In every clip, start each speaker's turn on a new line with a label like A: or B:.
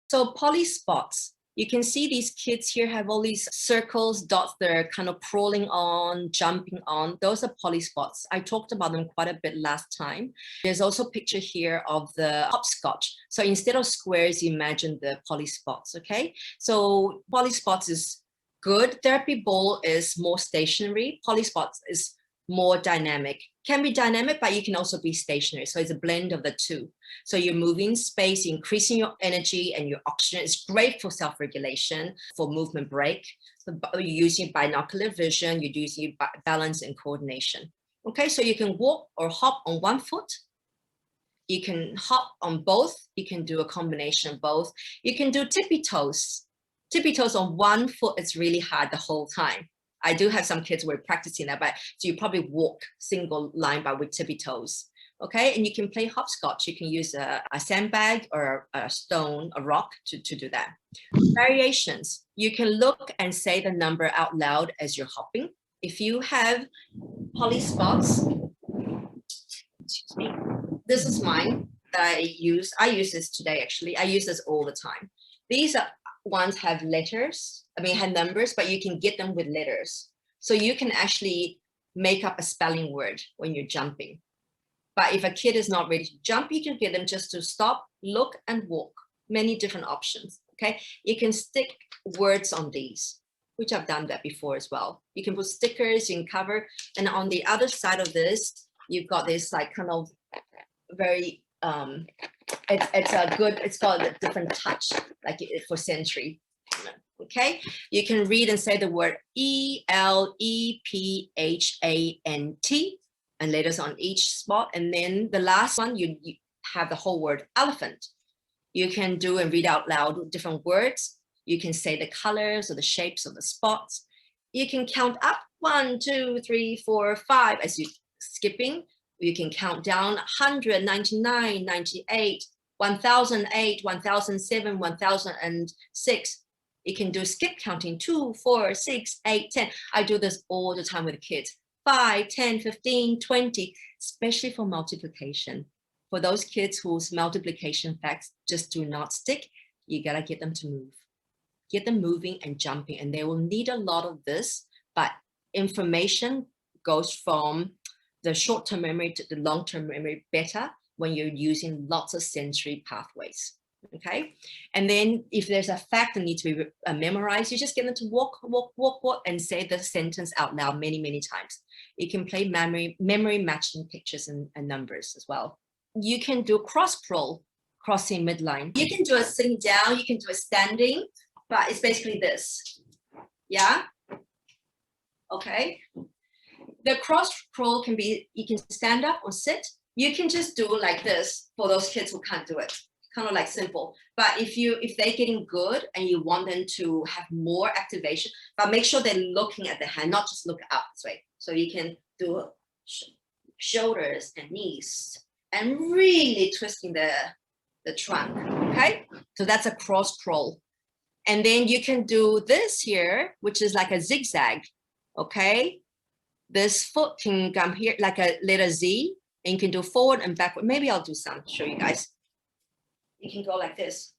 A: So polyspots, you can see these kids here have all these circles, dots they're kind of crawling on, jumping on. Those are polyspots. I talked about them quite a bit last time. There's also a picture here of the hopscotch. So instead of squares, you imagine the polyspots, okay? So polyspots is good. Therapy ball is more stationary. Polyspots is more dynamic. Can be dynamic, but you can also be stationary. So it's a blend of the two. So you're moving space, increasing your energy and your oxygen. It's great for self-regulation, for movement break. So you're using binocular vision, you're using balance and coordination. Okay, so you can walk or hop on one foot. You can hop on both. You can do a combination of both. You can do tippy toes. Tippy toes on one foot is really hard the whole time. I do have some kids who are practicing that, but so you probably walk single line but with tippy toes. Okay, and you can play hopscotch. You can use a sandbag or a stone, a rock to do that. Variations. You can look and say the number out loud as you're hopping. If you have polyspots, excuse me, this is mine that I use. I use this today, actually. I use this all the time. These ones have letters, have numbers, but you can get them with letters. So you can actually make up a spelling word when you're jumping. But if a kid is not ready to jump, you can get them just to stop, look, and walk. Many different options, okay? You can stick words on these, which I've done that before as well. You can put stickers, you can cover, and on the other side of this, you've got this like kind of very, it's got a different touch, like for sensory. Okay, you can read and say the word ELEPHANT and letters on each spot. And then the last one, you have the whole word elephant. You can do and read out loud different words. You can say the colors or the shapes of the spots. You can count up 1, 2, 3, 4, 5 as you're skipping. You can count down 100, 99, 98, 1008, 1007, 1006. You can do skip counting 2, 4, 6, 8, 10. I do this all the time with kids. 5, 10, 15, 20, especially for multiplication. For those kids whose multiplication facts just do not stick, you gotta get them to move. Get them moving and jumping, and they will need a lot of this, but information goes from the short-term memory to the long-term memory better when you're using lots of sensory pathways. Okay, and then if there's a fact that needs to be memorized, you just get them to walk, walk, walk, walk, and say the sentence out loud many, many times. You can play memory matching pictures and numbers as well. You can do cross crawl, crossing midline. You can do a sitting down, you can do a standing, but it's basically this. Yeah. Okay. The cross crawl can be, you can stand up or sit. You can just do like this for those kids who can't do it. Kind of like simple, but if they're getting good and you want them to have more activation, but make sure they're looking at the hand, not just look up this way. So you can do shoulders and knees and really twisting the trunk. Okay, so that's a cross crawl. And then you can do this here, which is like a zigzag. Okay, this foot can come here like a letter Z, and you can do forward and backward. Maybe I'll do some, show you guys. You can go like this,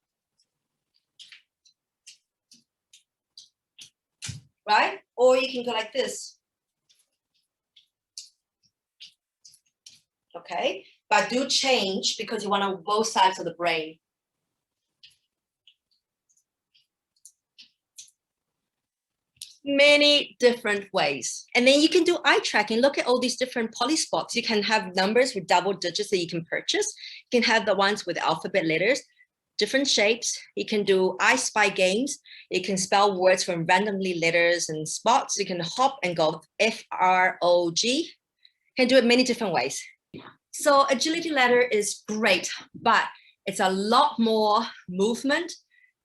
A: right? Or you can go like this. Okay, but do change because you want on both sides of the brain. Many different ways. And then you can do eye tracking. Look at all these different polyspots. You can have numbers with double digits that you can purchase. You can have the ones with alphabet letters, different shapes. You can do I Spy games. You can spell words from randomly letters and spots. You can hop and go FROG. You can do it many different ways. So agility ladder is great, but it's a lot more movement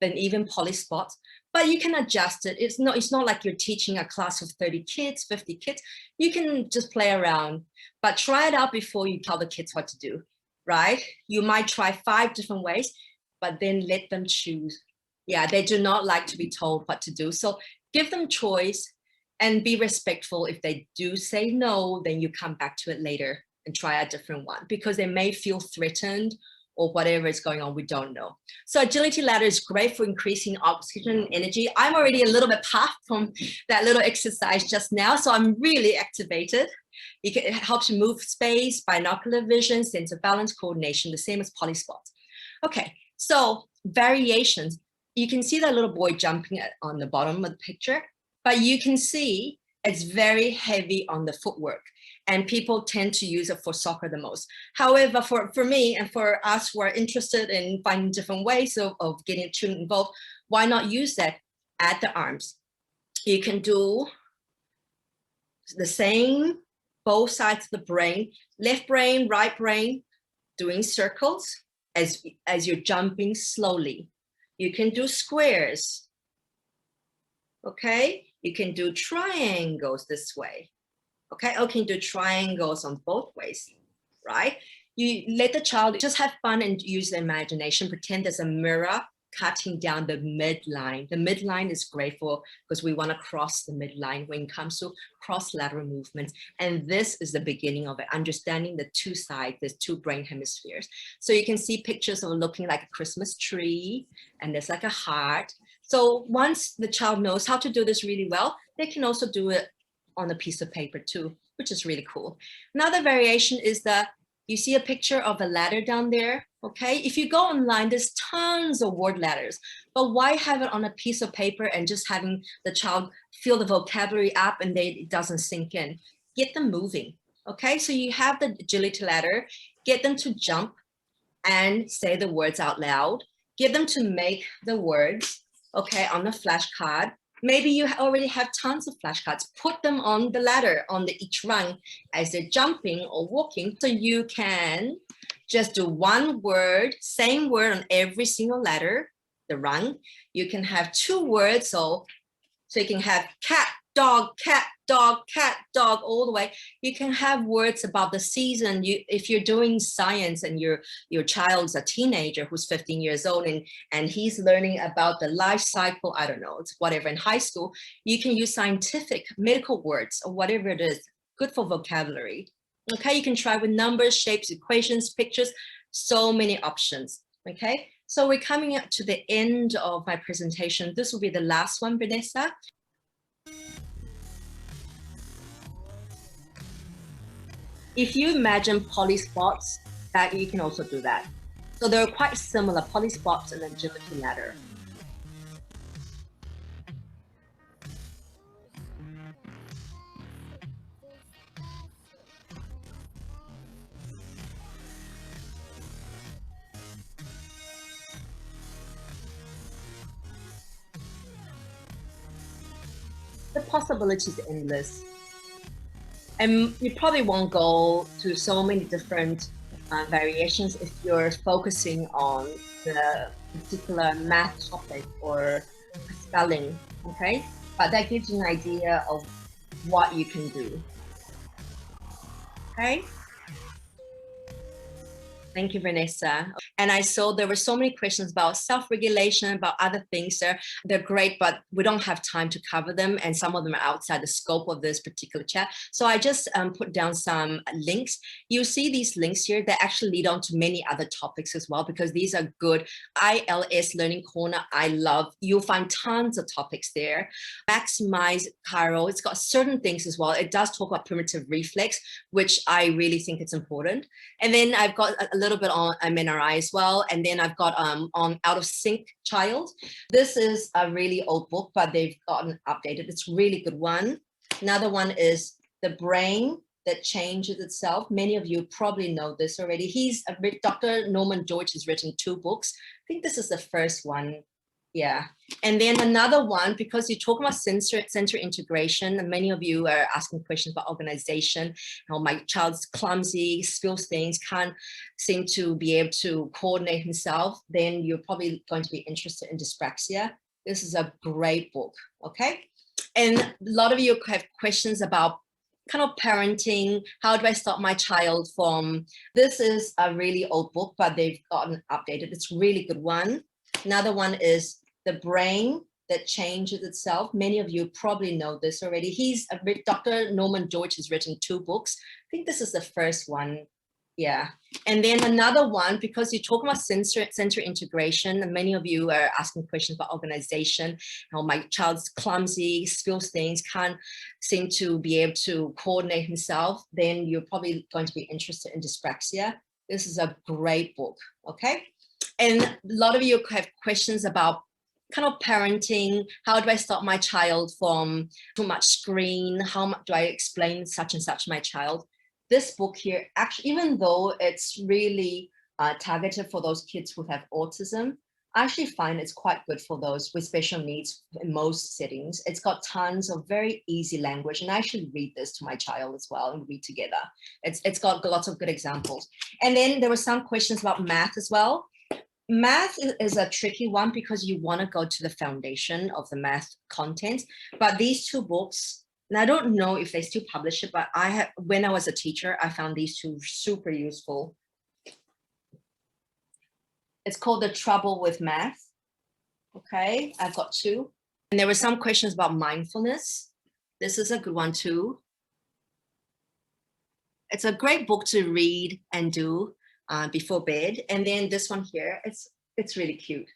A: than even polyspots. But you can adjust it. It's not like you're teaching a class of 30 kids, 50 kids. You can just play around, but try it out before you tell the kids what to do, right? You might try 5 different ways, but then let them choose. Yeah, they do not like to be told what to do. So give them choice and be respectful. If they do say no, then you come back to it later and try a different one because they may feel threatened or whatever is going on, we don't know. So agility ladder is great for increasing oxygen energy. I'm already a little bit puffed from that little exercise just now, so I'm really activated. It helps you move space, binocular vision, sense of balance, coordination, the same as polyspot. Okay, so variations. You can see that little boy jumping on the bottom of the picture, but you can see it's very heavy on the footwork, and people tend to use it for soccer the most. However, for me and for us who are interested in finding different ways of getting children involved, why not use that at the arms? You can do the same, both sides of the brain, left brain, right brain, doing circles as you're jumping slowly. You can do squares, okay? You can do triangles this way, okay? Or you can do triangles on both ways, right? You let the child just have fun and use their imagination, pretend there's a mirror cutting down the midline. The midline is great for, because we want to cross the midline when it comes to cross-lateral movements. And this is the beginning of it, understanding the two sides, there's two brain hemispheres. So you can see pictures of looking like a Christmas tree, and there's like a heart. So once the child knows how to do this really well, they can also do it on a piece of paper too, which is really cool. Another variation is that you see a picture of a ladder down there, okay? If you go online, there's tons of word ladders, but why have it on a piece of paper and just having the child feel the vocabulary up and it doesn't sink in? Get them moving, okay? So you have the agility ladder, get them to jump and say the words out loud, get them to make the words, okay, on the flashcard. Maybe you already have tons of flashcards. Put them on the ladder, on each rung as they're jumping or walking. So you can just do one word, same word on every single ladder, the rung. You can have two words, so you can have cat, dog, all the way. You can have words about the season. If you're doing science and your child's a teenager who's 15 years old and he's learning about the life cycle, I don't know, it's whatever, in high school, you can use scientific medical words or whatever it is, good for vocabulary. Okay, you can try with numbers, shapes, equations, pictures, so many options. Okay, so we're coming up to the end of my presentation. This will be the last one, Vanessa. If you imagine polyspots, that you can also do that. So they're quite similar, polyspots and agility ladder. The possibilities are endless. And you probably won't go to so many different variations if you're focusing on the particular math topic or spelling, okay? But that gives you an idea of what you can do, okay? Thank you, Vanessa. And I saw there were so many questions about self-regulation, about other things there. They're great, but we don't have time to cover them. And some of them are outside the scope of this particular chat. So I just put down some links. You see these links here that actually lead on to many other topics as well, because these are good. ILS Learning Corner, I love. You'll find tons of topics there. Maximize Chiral, it's got certain things as well. It does talk about primitive reflex, which I really think it's important. And then I've got a little bit on MNRI as well. And then I've got on Out of Sync Child. This is a really old book, but they've gotten updated. It's a really good one. Another one is The Brain That Changes Itself. Many of you probably know this already. Dr. Norman George has written 2 books. I think this is the first one. Yeah. And then another one, because you talk about sensory integration, and many of you are asking questions about organization. How my child's clumsy, spills things, can't seem to be able to coordinate himself, then you're probably going to be interested in dyspraxia. This is a great book, okay? And a lot of you have questions about kind of parenting. How do I stop my child from, this is a really old book, but they've gotten updated. It's a really good one. Another one is The Brain That Changes Itself. Many of you probably know this already. Dr. Norman George has written 2 books. I think this is the first one. Yeah. And then another one, because you talk about sensory integration, and many of you are asking questions about organization, how my child's clumsy, spills things, can't seem to be able to coordinate himself, then you're probably going to be interested in dyspraxia. This is a great book, okay? And a lot of you have questions about kind of parenting. How do I stop my child from too much screen? How much do I explain such and such to my child? This book here, actually, even though it's really targeted for those kids who have autism, I actually find it's quite good for those with special needs in most settings. It's got tons of very easy language, and I actually read this to my child as well and read together. It's got lots of good examples. And then there were some questions about math as well. Math is a tricky one because you want to go to the foundation of the math content, but these two books, and I don't know if they still publish it, but when I was a teacher, I found these two super useful. It's called The Trouble with Math. Okay, I've got two. And there were some questions about mindfulness. This is a good one too. It's a great book to read and do before bed. And then this one here, it's really cute.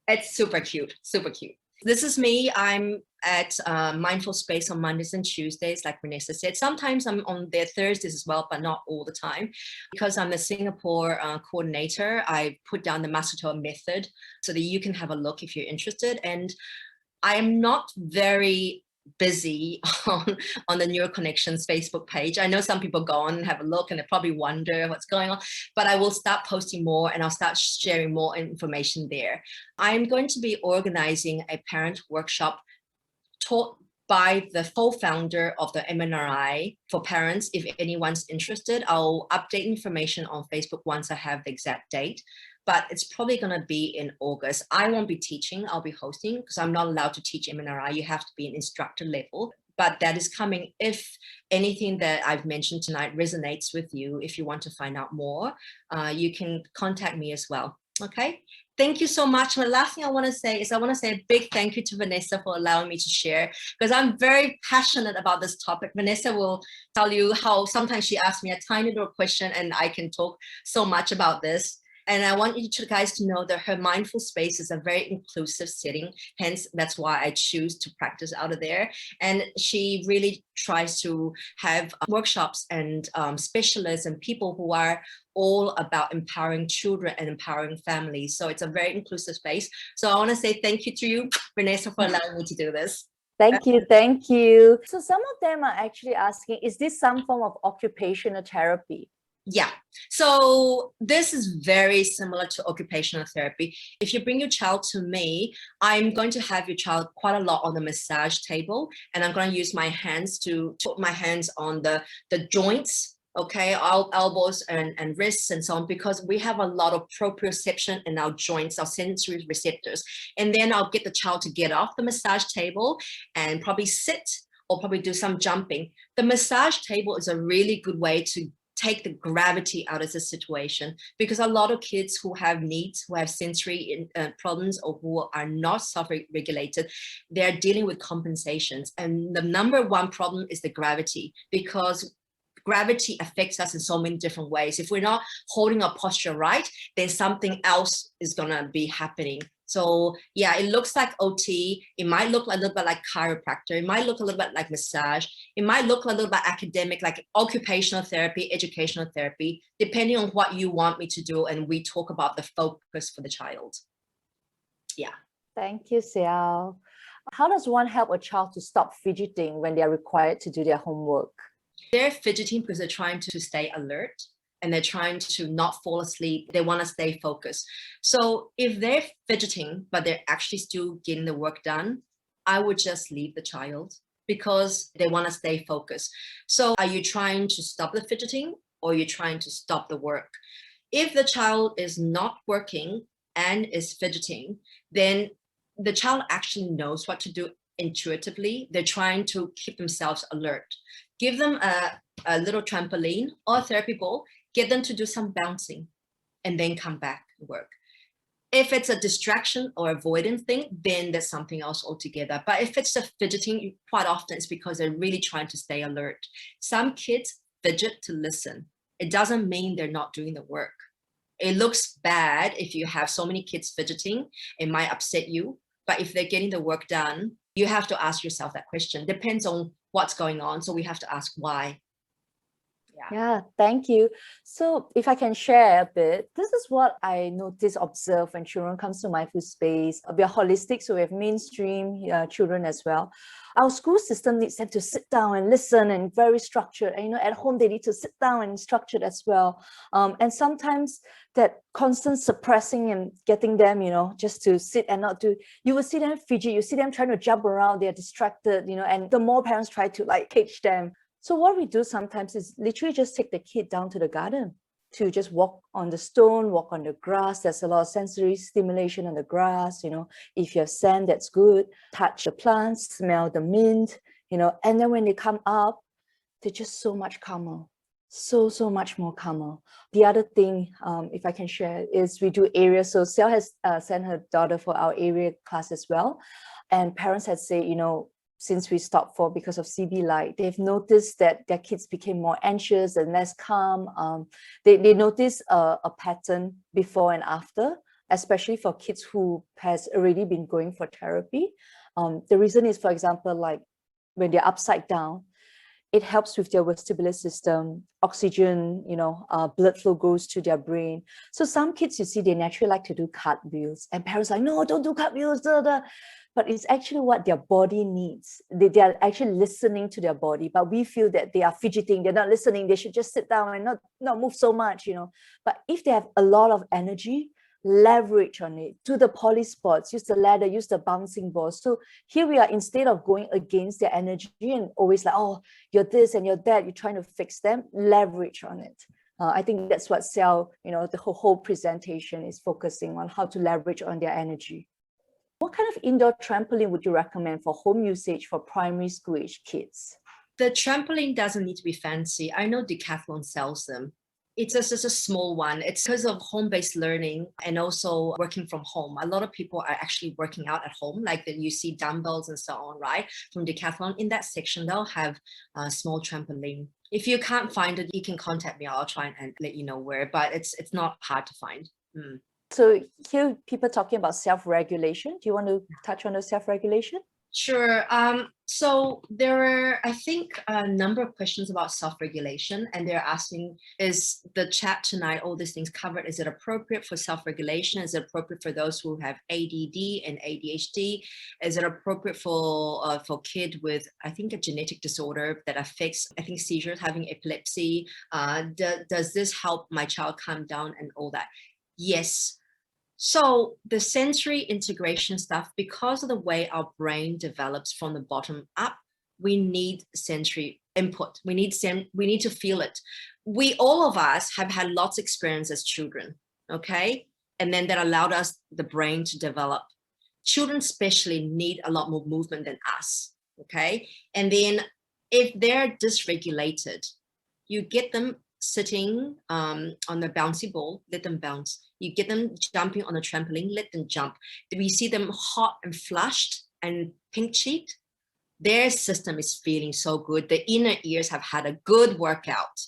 A: It's super cute, super cute. This is me. I'm at Mindful Space on Mondays and Tuesdays, like Vanessa said. Sometimes I'm on there Thursdays as well, but not all the time. Because I'm a Singapore coordinator, I put down the Masgutova method so that you can have a look if you're interested. And I am not very busy on the NeuroConnections Facebook page. I know some people go on and have a look and they probably wonder what's going on, but I will start posting more and I'll start sharing more information there. I'm going to be organizing a parent workshop taught by the co-founder of the MNRI for parents. If anyone's interested, I'll update information on Facebook once I have the exact date. But it's probably going to be in August. I won't be teaching, I'll be hosting because I'm not allowed to teach MNRI. You have to be an instructor level, but that is coming. If anything that I've mentioned tonight resonates with you, if you want to find out more, you can contact me as well. Okay. Thank you so much. The last thing I want to say is I want to say a big thank you to Vanessa for allowing me to share because I'm very passionate about this topic. Vanessa will tell you how sometimes she asks me a tiny little question and I can talk so much about this. And I want you guys to know that her mindful space is a very inclusive setting. Hence, that's why I choose to practice out of there. And she really tries to have workshops and specialists and people who are all about empowering children and empowering families. So it's a very inclusive space. So I want to say thank you to you, Vanessa, for allowing me to do this.
B: Thank you. Thank you. So some of them are actually asking, is this some form of occupational therapy?
A: Yeah, so this is very similar to occupational therapy. If you bring your child to me, I'm going to have your child quite a lot on the massage table, and I'm going to use my hands to put my hands on the joints, okay, our elbows and wrists and so on, because we have a lot of proprioception in our joints, our sensory receptors. And then I'll get the child to get off the massage table and probably sit or probably do some jumping. The massage table is a really good way to take the gravity out of the situation, because a lot of kids who have needs, who have sensory problems, or who are not self-regulated, they're dealing with compensations. And the number one problem is the gravity, because gravity affects us in so many different ways. If we're not holding our posture right, then something else is gonna be happening. So yeah, it looks like OT. It might look a little bit like chiropractor. It might look a little bit like massage. It might look a little bit academic, like occupational therapy, educational therapy, depending on what you want me to do. And we talk about the focus for the child. Yeah.
B: Thank you, Hsiao. How does one help a child to stop fidgeting when they are required to do their homework?
A: They're fidgeting because they're trying to stay alert, and they're trying to not fall asleep. They want to stay focused. So if they're fidgeting, but they're actually still getting the work done, I would just leave the child because they want to stay focused. So are you trying to stop the fidgeting, or are you trying to stop the work? If the child is not working and is fidgeting, then the child actually knows what to do intuitively. They're trying to keep themselves alert. Give them a little trampoline or a therapy ball, get them to do some bouncing, and then come back and work. If it's a distraction or avoidance thing, then there's something else altogether. But if it's a fidgeting, quite often it's because they're really trying to stay alert. Some kids fidget to listen. It doesn't mean they're not doing the work. It looks bad if you have so many kids fidgeting. It might upset you. But if they're getting the work done, you have to ask yourself that question. Depends on what's going on. So we have to ask why.
B: Yeah, thank you. So if I can share a bit, this is what I notice, observe when children comes to Mindful Space. We are holistic, so we have mainstream children as well. Our school system needs them to sit down and listen and very structured. And, at home, they need to sit down and structured as well. And sometimes that constant suppressing and getting them, just to sit and not do, you will see them fidget, you see them trying to jump around, they're distracted, and the more parents try to cage them. So what we do sometimes is literally just take the kid down to the garden to just walk on the stone, walk on the grass. There's a lot of sensory stimulation on the grass, if you have sand, that's good. Touch the plants, smell the mint, and then when they come up, they're just so much calmer. So much more calmer. The other thing, if I can share, is we do area. So Hsiao has sent her daughter for our area class as well. And parents had said, since we stopped because of CB light, they've noticed that their kids became more anxious and less calm. They notice a pattern before and after, especially for kids who has already been going for therapy. The reason is, for example, when they're upside down, it helps with their vestibular system, oxygen, blood flow goes to their brain. So some kids, you see, they naturally like to do cartwheels, and parents are like, no, don't do cartwheels, But it's actually what their body needs. They are actually listening to their body, but we feel that they are fidgeting, they're not listening, they should just sit down and not move so much, But if they have a lot of energy, leverage on it, do the poly sports, use the ladder, use the bouncing ball. So here we are, instead of going against their energy and always oh, you're this and you're that, you're trying to fix them, leverage on it. I think that's what Hsiao, the whole presentation is focusing on, how to leverage on their energy. What kind of indoor trampoline would you recommend for home usage for primary school age kids?
A: The trampoline doesn't need to be fancy. I know Decathlon sells them. It's just a small one. It's because of home-based learning and also working from home. A lot of people are actually working out at home, like that you see dumbbells and so on, right? From Decathlon, in that section, they'll have a small trampoline. If you can't find it, you can contact me. I'll try and let you know where, but it's not hard to find.
B: So here people talking about self-regulation. Do you want to touch on the self-regulation?
A: Sure. So there are, I think, a number of questions about self-regulation, and they're asking, is the chat tonight, all these things covered, is it appropriate for self-regulation? Is it appropriate for those who have ADD and ADHD? Is it appropriate for kid with, I think, a genetic disorder that affects, I think, seizures, having epilepsy? Does this help my child calm down and all that? Yes. So the sensory integration stuff, because of the way our brain develops from the bottom up, we need sensory input. We need to feel it. All of us have had lots of experience as children, okay? And then that allowed us, the brain, to develop. Children especially need a lot more movement than us, okay? And then if they're dysregulated, you get them sitting on the bouncy ball, let them bounce. You get them jumping on a trampoline, let them jump. We see them hot and flushed and pink-cheeked. Their system is feeling so good. The inner ears have had a good workout,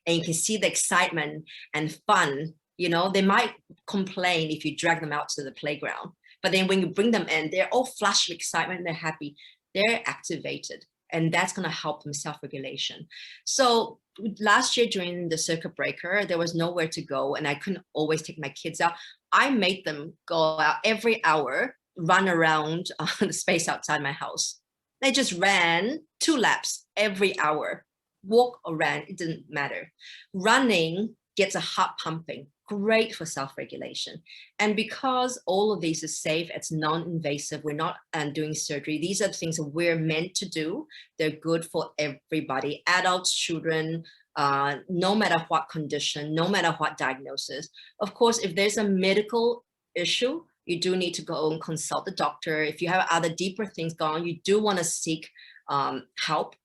A: and you can see the excitement and fun. They might complain if you drag them out to the playground, but then when you bring them in, they're all flushed with excitement, they're happy, they're activated. And that's going to help them self-regulation. So last year during the circuit breaker, there was nowhere to go and I couldn't always take my kids out. I made them go out every hour, run around the space outside my house. They just ran 2 laps every hour, walk or ran, it didn't matter. Running gets a heart pumping, great for self-regulation. And because all of these is safe, it's non-invasive, we're not doing surgery. These are the things that we're meant to do. They're good for everybody, adults, children, no matter what condition, no matter what diagnosis. Of course, if there's a medical issue, you do need to go and consult the doctor. If you have other deeper things going on, you do want to seek help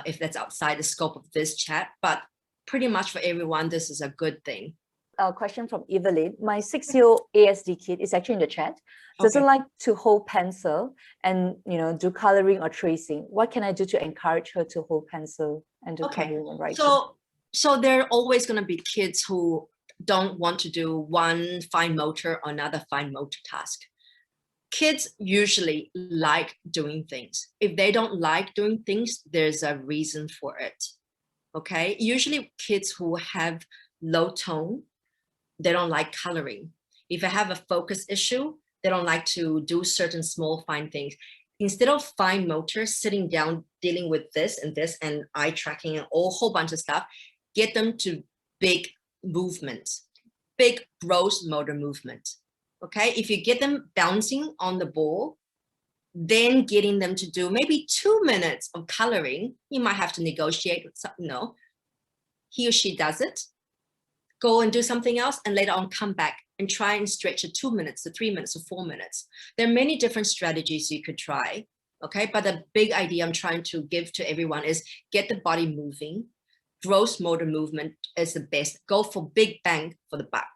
A: if that's outside the scope of this chat. But pretty much for everyone, this is a good thing.
B: A question from Evelyn. My 6-year-old ASD kid is actually in the chat. Doesn't like to hold pencil and do coloring or tracing. What can I do to encourage her to hold pencil and do coloring and writing?
A: So So there are always going to be kids who don't want to do one fine motor or another fine motor task. Kids usually like doing things. If they don't like doing things, there's a reason for it. Okay, usually kids who have low tone, they don't like coloring. If they have a focus issue, they don't like to do certain small fine things. Instead of fine motor, sitting down, dealing with this and eye tracking and a whole bunch of stuff, get them to big movements, big gross motor movement. Okay, if you get them bouncing on the ball, then getting them to do maybe 2 minutes of coloring, you might have to negotiate with something. No, he or she does it, go and do something else, and later on come back and try and stretch it 2 minutes to 3 minutes to 4 minutes. There are many different strategies you could try. Okay, but the big idea I'm trying to give to everyone is get the body moving. Gross motor movement is the best. Go for big bang for the buck.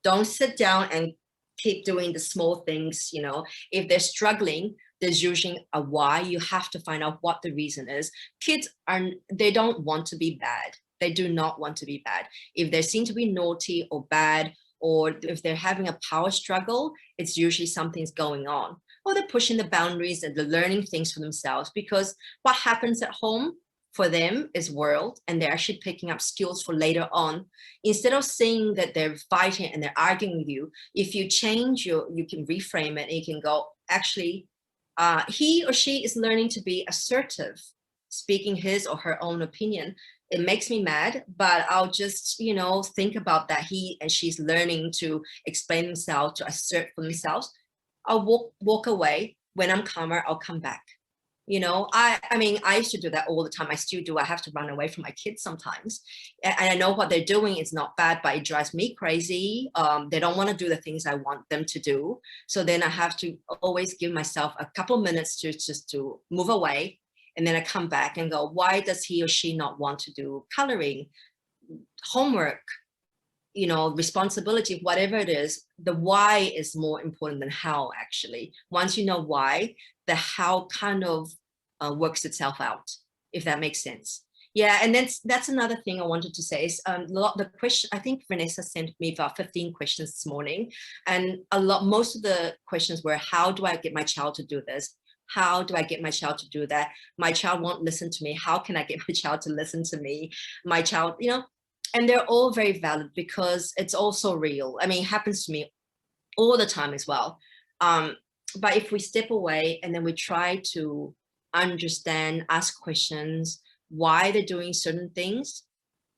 A: Don't sit down and keep doing the small things. You know, if they're struggling, there's usually a why. You have to find out what the reason is. Kids they don't want to be bad. They do not want to be bad. If they seem to be naughty or bad, or if they're having a power struggle, it's usually something's going on. Or they're pushing the boundaries and they're learning things for themselves, because what happens at home for them is world, and they're actually picking up skills for later on. Instead of saying that they're fighting and they're arguing with you, if you change you can reframe it, and you can go, actually, he or she is learning to be assertive, speaking his or her own opinion. It makes me mad, but I'll just, you know, think about that he and she's learning to explain themselves, to assert for themselves. I'll walk away. When I'm calmer, I'll come back. You know, I mean, I used to do that all the time. I still do. I have to run away from my kids sometimes. And I know what they're doing is not bad, but it drives me crazy. They don't want to do the things I want them to do. So then I have to always give myself a couple minutes to just to move away. And then I come back and go, why does he or she not want to do coloring, homework, you know, responsibility, whatever it is? The why is more important than how, actually. Once you know why, the how kind of works itself out, if that makes sense. Yeah, and that's another thing I wanted to say is the question. I think Vanessa sent me about 15 questions this morning, and most of the questions were, how do I get my child to do this? How do I get my child to do that? My child won't listen to me. How can I get my child to listen to me? My child, you know, and they're all very valid because it's also real. I mean, it happens to me all the time as well. But if we step away and then we try to understand, ask questions, why they're doing certain things,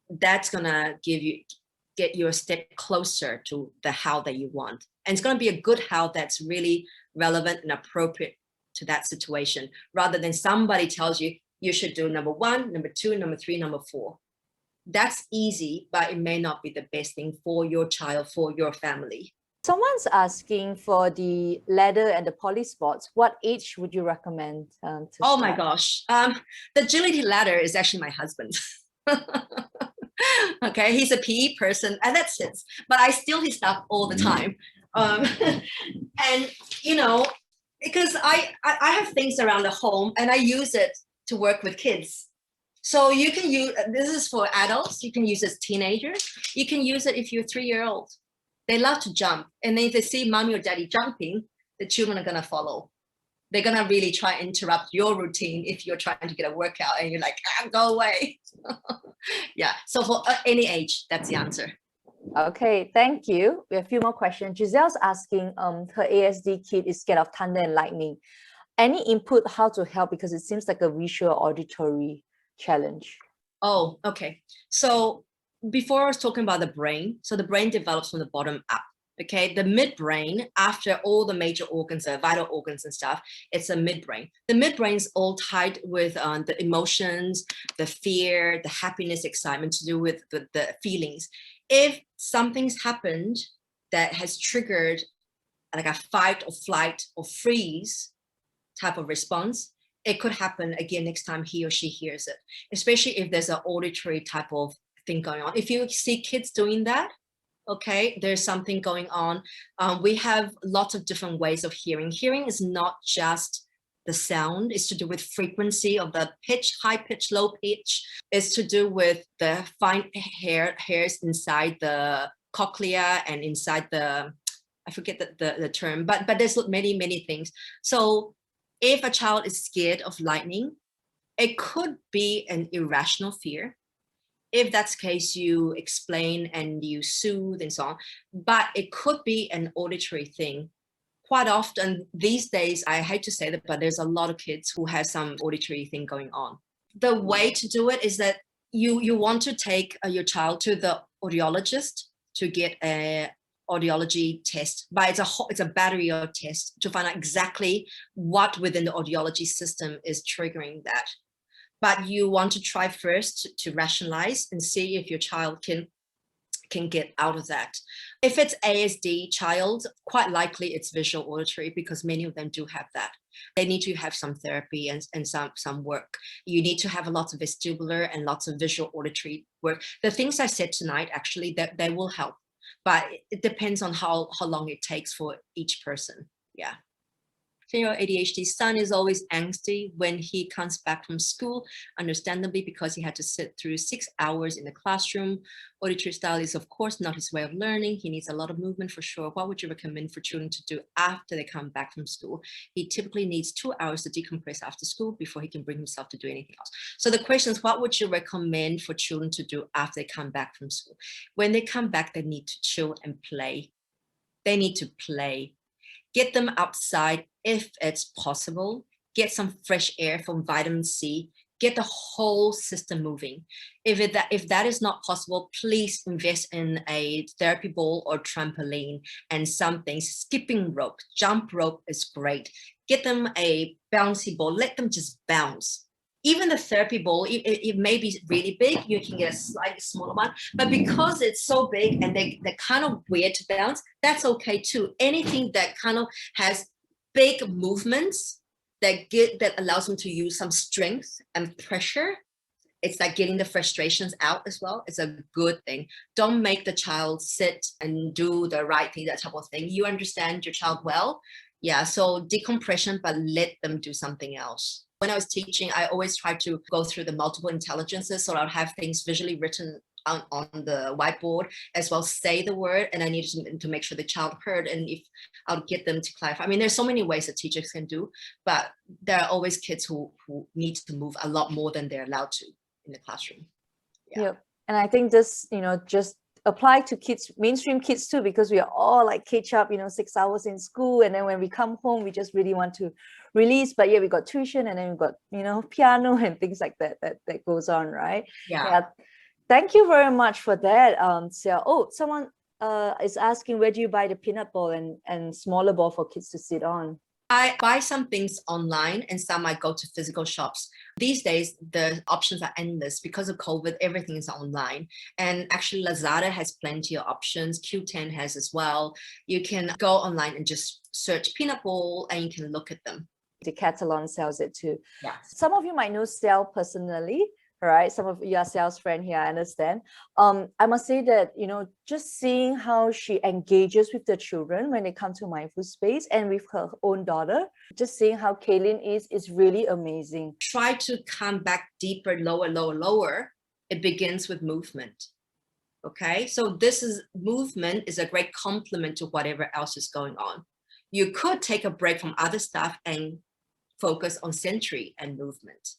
A: that's gonna get you a step closer to the how that you want. And it's gonna be a good how that's really relevant and appropriate to that situation, rather than somebody tells you, you should do number 1, number 2, number 3, number 4. That's easy, but it may not be the best thing for your child, for your family.
B: Someone's asking for the ladder and the poly sports. What age would you recommend to
A: Oh
B: start?
A: my gosh. The agility ladder is actually my husband. Okay, he's a PE person, and that's it. But I steal his stuff all the time. And, you know, because I have things around the home and I use it to work with kids. So you can use, this is for adults, you can use it as teenagers, you can use it if you're 3-year-old. They love to jump, and if they see mommy or daddy jumping, the children are gonna follow. They're gonna really try and interrupt your routine if you're trying to get a workout and you're like, go away. Yeah, so for any age, that's the answer.
B: Okay, thank you. We have a few more questions. Giselle's asking, her ASD kid is scared of thunder and lightning. Any input how to help, because it seems like a visual auditory challenge?
A: Oh, okay. So before I was talking about the brain, so the brain develops from the bottom up. Okay, the midbrain, after all the major organs, vital organs and stuff, it's a midbrain. The midbrain is all tied with the emotions, the fear, the happiness, excitement, to do with the feelings. If something's happened that has triggered like a fight or flight or freeze type of response, it could happen again next time he or she hears it, especially if there's an auditory type of thing going on. If you see kids doing that, okay, there's something going on. We have lots of different ways of hearing. Hearing is not just the sound. It's to do with frequency of the pitch, high pitch, low pitch. It's to do with the fine hairs inside the cochlea and inside the, I forget the term, but there's many things. So if a child is scared of lightning, it could be an irrational fear. If that's the case, you explain and you soothe and so on, but it could be an auditory thing. Quite often these days, I hate to say that, but there's a lot of kids who have some auditory thing going on. The way to do it is that you want to take your child to the audiologist to get a audiology test, but it's a battery of tests to find out exactly what within the audiology system is triggering that. But you want to try first to rationalize and see if your child can get out of that. If it's ASD child, quite likely it's visual auditory, because many of them do have that. They need to have some therapy and some work. You need to have a lot of vestibular and lots of visual auditory work. The things I said tonight, actually, that they will help, but it depends on how long it takes for each person. Yeah. Your ADHD son is always angsty when he comes back from school, understandably, because he had to sit through 6 hours in the classroom. Auditory style is, of course, not his way of learning. He needs a lot of movement for sure. What would you recommend for children to do after they come back from school? He typically needs 2 hours to decompress after school before he can bring himself to do anything else. So the question is, what would you recommend for children to do after they come back from school? When they come back, they need to chill and play. They need to play. Get them outside if it's possible. Get some fresh air from vitamin C. Get the whole system moving. If that is not possible, please invest in a therapy ball or trampoline and something. Skipping rope, jump rope is great. Get them a bouncy ball. Let them just bounce. Even the therapy ball, it may be really big, you can get a slightly smaller one, but because it's so big and they're kind of weird to bounce, that's okay too. Anything that kind of has big movements that allows them to use some strength and pressure, it's like getting the frustrations out as well. It's a good thing. Don't make the child sit and do the right thing, that type of thing. You understand your child well. Yeah, so decompression, but let them do something else. When I was teaching, I always tried to go through the multiple intelligences, so I'd have things visually written on the whiteboard, as well say the word, and I needed to make sure the child heard, and if I'll get them to clarify. I mean, there's so many ways that teachers can do, but there are always kids who need to move a lot more than they're allowed to in the classroom.
B: Yeah. And I think this, just apply to kids, mainstream kids too, because we are all like catch up, 6 hours in school, and then when we come home, we just really want to release, but yeah, we got tuition, and then we got piano and things like that goes on, right?
A: Yeah.
B: Thank you very much for that, Hsiao. Oh, someone is asking, where do you buy the peanut ball and smaller ball for kids to sit on?
A: I buy some things online and some I go to physical shops. These days, the options are endless. Because of COVID, everything is online. And actually, Lazada has plenty of options. Q10 has as well. You can go online and just search peanut ball and you can look at them.
B: Decathlon sells it too.
A: Yeah.
B: Some of you might know Hsiao personally, right? Some of you are Hsiao's friend here, I understand. I must say that, just seeing how she engages with the children when they come to Mindful Space and with her own daughter, just seeing how Kaylin is really amazing.
A: Try to come back deeper, lower. It begins with movement. Okay, so movement is a great complement to whatever else is going on. You could take a break from other stuff and focus on sensory and movement.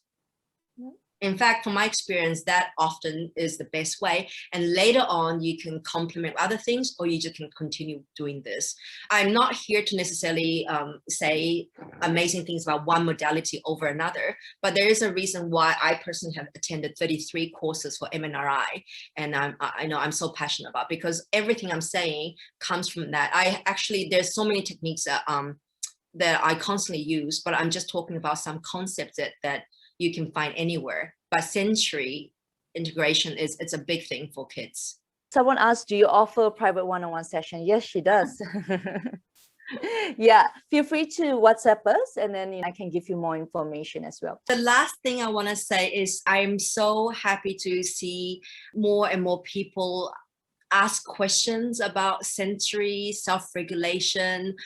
A: In fact, from my experience, that often is the best way. And later on, you can complement other things, or you just can continue doing this. I'm not here to necessarily say amazing things about one modality over another, but there is a reason why I personally have attended 33 courses for MNRI. And I know I'm so passionate about, because everything I'm saying comes from that. There's so many techniques that I constantly use, but I'm just talking about some concepts that you can find anywhere. But sensory integration it's a big thing for kids.
B: Someone asked, do you offer a private one-on-one session? Yes, she does. Yeah, feel free to WhatsApp us, and then I can give you more information as well.
A: The last thing I want to say is I'm so happy to see more and more people ask questions about sensory, self-regulation,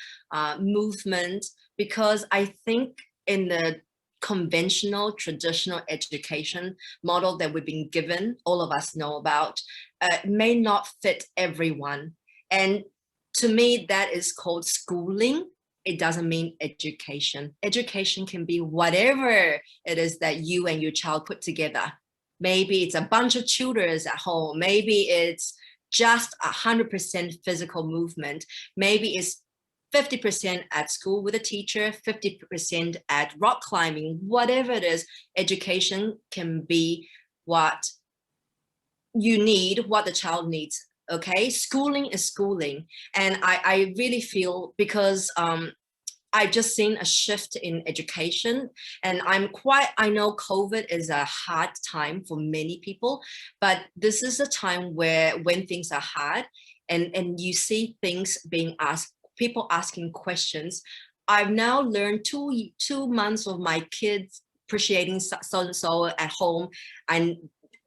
A: movement, because I think in the conventional, traditional education model that we've been given, all of us know about, may not fit everyone. And to me, that is called schooling. It doesn't mean education. Education can be whatever it is that you and your child put together. Maybe it's a bunch of tutors at home. Maybe it's just 100% physical movement. Maybe it's 50% at school with a teacher, 50% at rock climbing, whatever it is. Education can be what you need, what the child needs. Okay, schooling is schooling. And I really feel, because I've just seen a shift in education, and I know COVID is a hard time for many people, but this is a time where when things are hard and you see things being asked, people asking questions. I've now learned 2 months of my kids appreciating so-and-so at home, and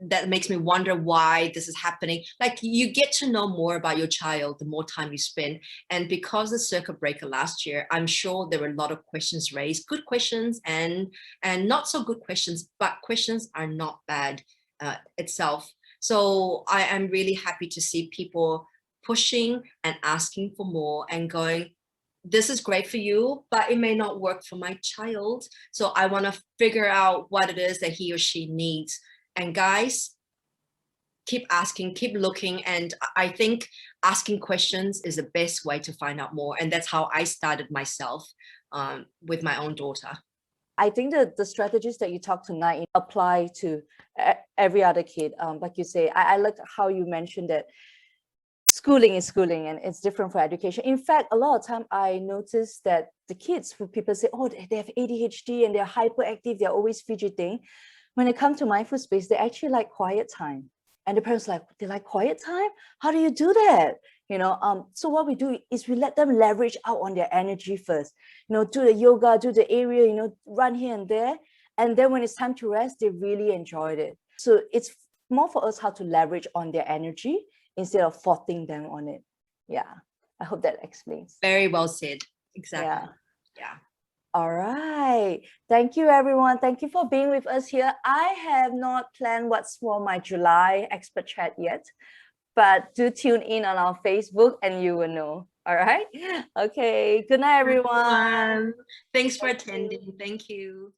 A: that makes me wonder why this is happening. Like, you get to know more about your child the more time you spend. And because the circuit breaker last year, I'm sure there were a lot of questions raised, good questions and not so good questions, but questions are not bad itself. So I am really happy to see people pushing and asking for more and going, this is great for you, but it may not work for my child. So I want to figure out what it is that he or she needs. And guys, keep asking, keep looking. And I think asking questions is the best way to find out more. And that's how I started myself with my own daughter.
B: I think that the strategies that you talked tonight apply to every other kid. Like you say, I like how you mentioned that schooling is schooling and it's different for education. In fact, a lot of time I noticed that the kids, who people say, oh, they have ADHD and they're hyperactive, they're always fidgeting. When it comes to mindful space, they actually like quiet time. And the parents are like, they like quiet time? How do you do that? So what we do is we let them leverage out on their energy first. Do the yoga, do the area, run here and there. And then when it's time to rest, they really enjoyed it. So it's more for us how to leverage on their energy instead of forcing them on it. Yeah, I hope that explains.
A: Very well said. Exactly. Yeah.
B: All right. Thank you, everyone. Thank you for being with us here. I have not planned what's for my July expert chat yet, but do tune in on our Facebook and you will know. All right. Okay. Good night, everyone.
A: Thanks for attending. Thank you.